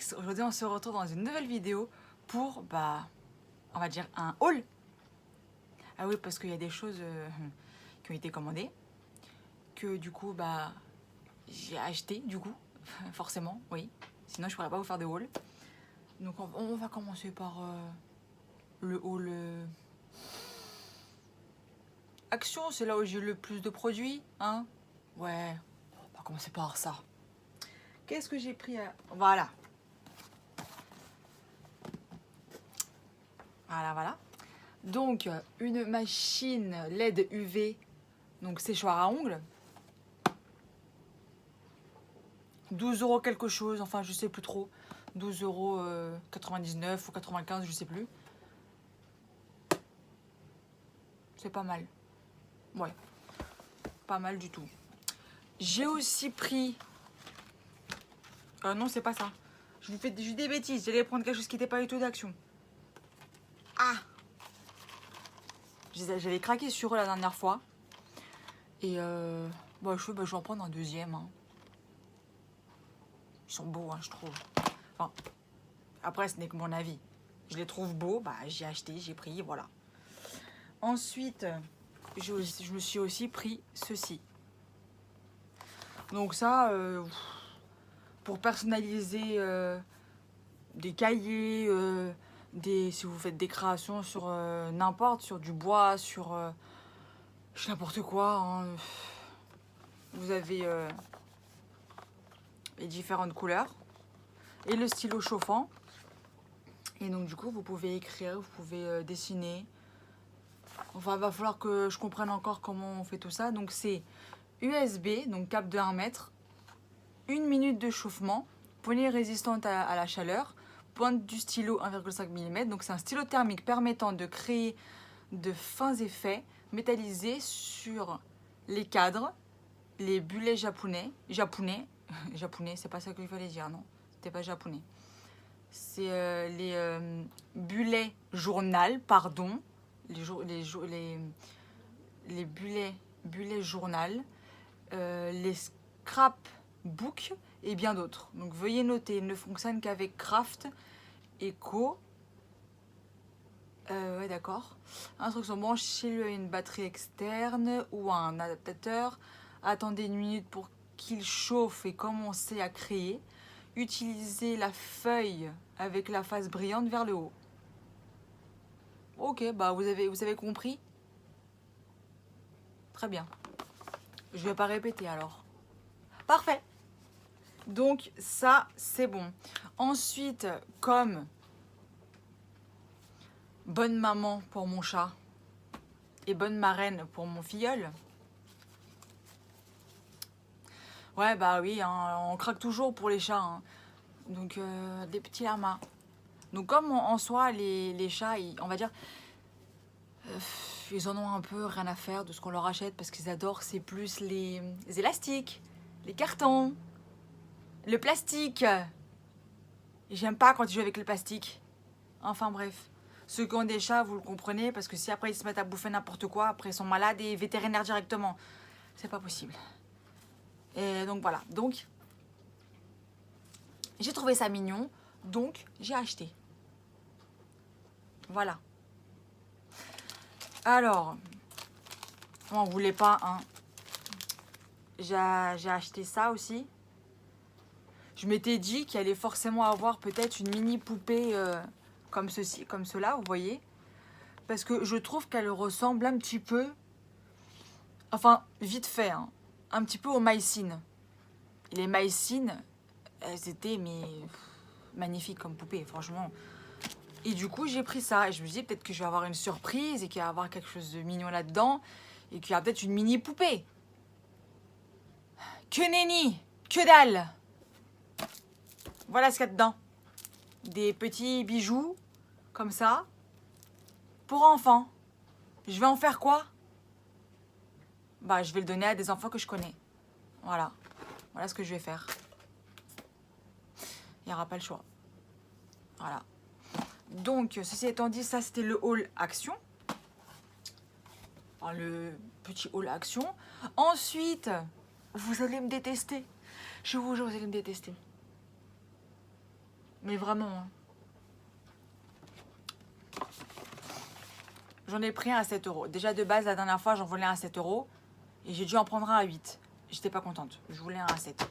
Alix, aujourd'hui on se retrouve dans une nouvelle vidéo pour, on va dire un haul. Ah oui, parce qu'il y a des choses qui ont été commandées, que du coup, j'ai acheté, du coup, forcément, oui. Sinon je pourrais pas vous faire de haul. Donc on va commencer par le haul Action, c'est là où j'ai le plus de produits, hein. Ouais, on va commencer par ça. Qu'est-ce que j'ai pris à... Voilà. Voilà. Donc, une machine LED UV, donc séchoir à ongles. 12 € quelque chose, enfin je sais plus trop. 12,99 € ou 95, je sais plus. C'est pas mal. Ouais, pas mal du tout. J'ai aussi pris... non, c'est pas ça. Je fais des bêtises, j'allais prendre quelque chose qui n'était pas du tout d'Action. Ah! J'avais craqué sur eux la dernière fois. Et je vais en prendre un deuxième. Hein. Ils sont beaux, hein, je trouve. Enfin, après, ce n'est que mon avis. Je les trouve beaux, j'ai acheté, j'ai pris, voilà. Ensuite, je me suis aussi pris ceci. Donc ça, pour personnaliser des cahiers, si vous faites des créations sur n'importe, sur du bois, sur n'importe quoi. Hein. Vous avez les différentes couleurs et le stylo chauffant. Et donc du coup, vous pouvez écrire, vous pouvez dessiner. Enfin, il va falloir que je comprenne encore comment on fait tout ça. Donc c'est USB, donc câble de 1 mètre, 1 minute de chauffement, poignée résistante à la chaleur, pointe du stylo 1,5 mm. Donc c'est un stylo thermique permettant de créer de fins effets métallisés sur les cadres, les bulets japonais, c'est pas ça qu'il fallait dire, non, c'était pas japonais. C'est les bulets journal, pardon, les bulets journal, les scrapbooks et bien d'autres. Donc veuillez noter, il ne fonctionne qu'avec Craft Eco. Ouais, d'accord. Instruction, branchez-le à une batterie externe ou à un adaptateur. Attendez 1 minute pour qu'il chauffe et commencez à créer. Utilisez la feuille avec la face brillante vers le haut. Ok, vous avez compris. Très bien. Je vais pas répéter alors. Parfait. Donc ça, c'est bon. Ensuite, comme bonne maman pour mon chat et bonne marraine pour mon filleul. Ouais, oui, hein, on craque toujours pour les chats. Hein. Donc, des petits lamas. Donc, comme en soi, les chats, on va dire, ils en ont un peu rien à faire de ce qu'on leur achète parce qu'ils adorent, c'est plus les élastiques, les cartons, le plastique. J'aime pas quand ils jouent avec le plastique. Enfin, bref. Ceux qui ont des chats, vous le comprenez, parce que si après ils se mettent à bouffer n'importe quoi, après ils sont malades et vétérinaires directement. C'est pas possible. Et donc voilà. Donc, j'ai trouvé ça mignon, donc j'ai acheté. Voilà. Alors, on voulait pas, hein. J'ai acheté ça aussi. Je m'étais dit qu'il allait forcément avoir peut-être une mini poupée comme ceci, comme cela, vous voyez. Parce que je trouve qu'elle ressemble un petit peu, enfin vite fait, hein, un petit peu aux Maïsines. Les Maïsines, elles étaient magnifiques comme poupées, franchement. Et du coup, j'ai pris ça. Et je me dis peut-être que je vais avoir une surprise et qu'il va y avoir quelque chose de mignon là-dedans. Et qu'il y aura peut-être une mini poupée. Que nenni! Que dalle! Voilà ce qu'il y a dedans. Des petits bijoux, comme ça, pour enfants. Je vais en faire quoi? Je vais le donner à des enfants que je connais. Voilà. Voilà ce que je vais faire. Il n'y aura pas le choix. Voilà. Donc, ceci étant dit, ça c'était le haul Action. Enfin, le petit haul Action. Ensuite, vous allez me détester. Je vous jure, vous allez me détester. Mais vraiment. Hein. J'en ai pris un à 7 euros. Déjà de base, la dernière fois, j'en voulais un à 7 euros. Et j'ai dû en prendre un à 8. J'étais pas contente. Je voulais un à 7.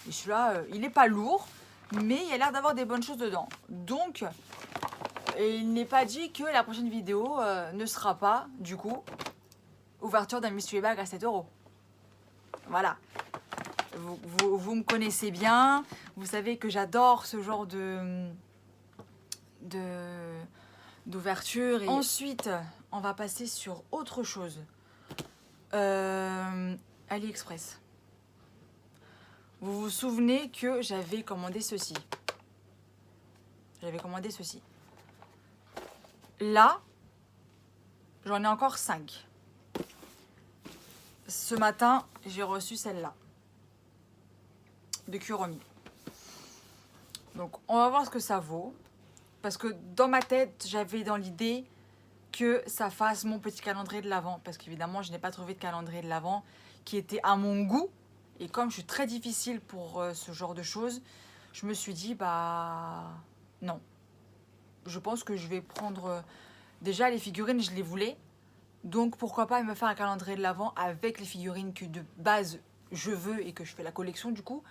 Et celui-là, il est pas lourd. Mais il a l'air d'avoir des bonnes choses dedans. Donc, il n'est pas dit que la prochaine vidéo ne sera pas, du coup, ouverture d'un mystery bag à 7 euros. Voilà. Vous me connaissez bien. Vous savez que j'adore ce genre d'ouverture. Et ensuite, on va passer sur autre chose. AliExpress. Vous vous souvenez que j'avais commandé ceci. Là, j'en ai encore 5. Ce matin, j'ai reçu celle-là. De Kuromi. Donc, on va voir ce que ça vaut. Parce que dans ma tête, j'avais dans l'idée que ça fasse mon petit calendrier de l'Avent. Parce qu'évidemment, je n'ai pas trouvé de calendrier de l'Avent qui était à mon goût. Et comme je suis très difficile pour ce genre de choses, je me suis dit, bah non. Je pense que je vais prendre... déjà, les figurines, je les voulais. Donc, pourquoi pas me faire un calendrier de l'Avent avec les figurines que de base, je veux et que je fais la collection du coup.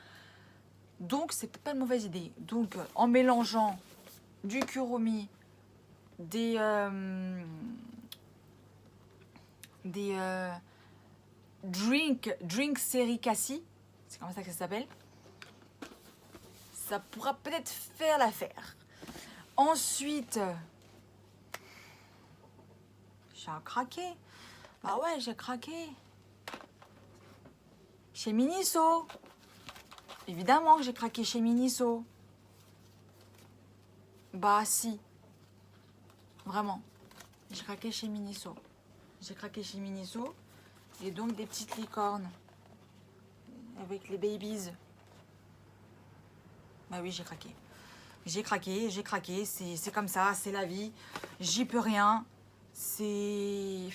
Donc, c'est peut-être pas une mauvaise idée. Donc, en mélangeant du Kuromi, des drink série Cassie, c'est comme ça que ça s'appelle, ça pourra peut-être faire l'affaire. Ensuite, j'ai craqué. Ah ouais, j'ai craqué. Chez Miniso. Évidemment que j'ai craqué chez Miniso. Bah si. Vraiment. J'ai craqué chez Miniso. Et donc des petites licornes. Avec les babies. Bah oui, j'ai craqué. C'est comme ça, c'est la vie. J'y peux rien. C'est...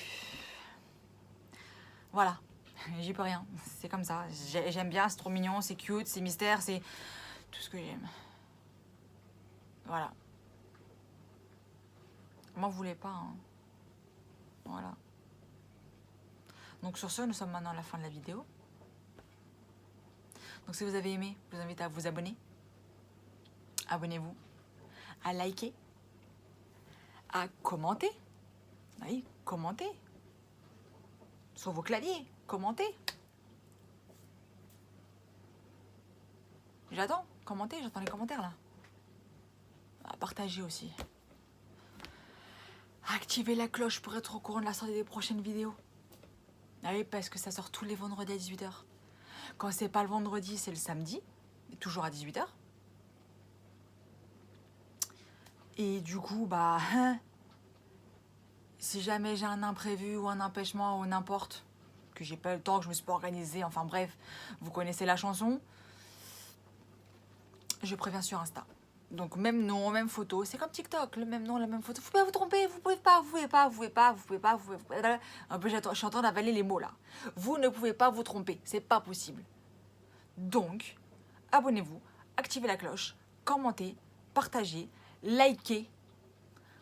Voilà. J'y peux rien. C'est comme ça. J'aime bien, c'est trop mignon, c'est cute, c'est mystère, c'est tout ce que j'aime. Voilà. Moi, vous voulez pas, hein. Voilà. Donc sur ce, nous sommes maintenant à la fin de la vidéo. Donc si vous avez aimé, je vous invite à vous abonner. Abonnez-vous. À liker. À commenter. Oui, commentez. Sur vos claviers, commentez. J'attends les commentaires là. À partager aussi. Activez la cloche pour être au courant de la sortie des prochaines vidéos. Ah oui, parce que ça sort tous les vendredis à 18h. Quand c'est pas le vendredi, c'est le samedi. Toujours à 18h. Et du coup, bah... si jamais j'ai un imprévu ou un empêchement ou n'importe, que j'ai pas le temps, que je me suis pas organisée, enfin bref, vous connaissez la chanson, je préviens sur Insta. Donc même nom, même photo, c'est comme TikTok, le même nom, la même photo. Faut pas vous tromper, vous pouvez pas. Un peu, je suis en train d'avaler les mots là. Vous ne pouvez pas vous tromper, c'est pas possible. Donc, abonnez-vous, activez la cloche, commentez, partagez, likez.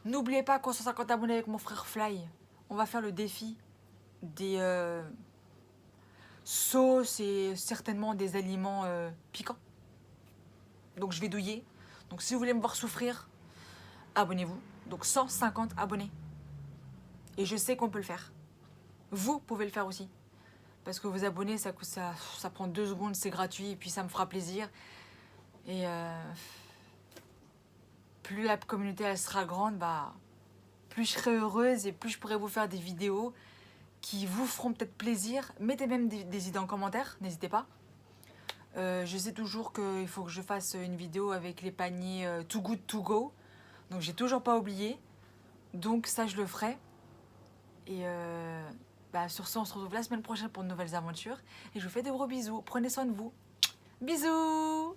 N'oubliez pas qu'en 150 abonnés avec mon frère Fly, on va faire le défi des sauces et certainement des aliments piquants. Donc je vais douiller. Donc si vous voulez me voir souffrir, abonnez-vous. Donc 150 abonnés. Et je sais qu'on peut le faire. Vous pouvez le faire aussi. Parce que vous abonner, ça prend 2 secondes, c'est gratuit, et puis ça me fera plaisir. Et plus la communauté elle sera grande, bah, plus je serai heureuse et plus je pourrai vous faire des vidéos qui vous feront peut-être plaisir. Mettez même des idées en commentaire, n'hésitez pas. Je sais toujours qu'il faut que je fasse une vidéo avec les paniers Too Good To Go. Donc j'ai toujours pas oublié. Donc ça je le ferai. Et bah, sur ce on se retrouve la semaine prochaine pour de nouvelles aventures. Et je vous fais des gros bisous. Prenez soin de vous. Bisous.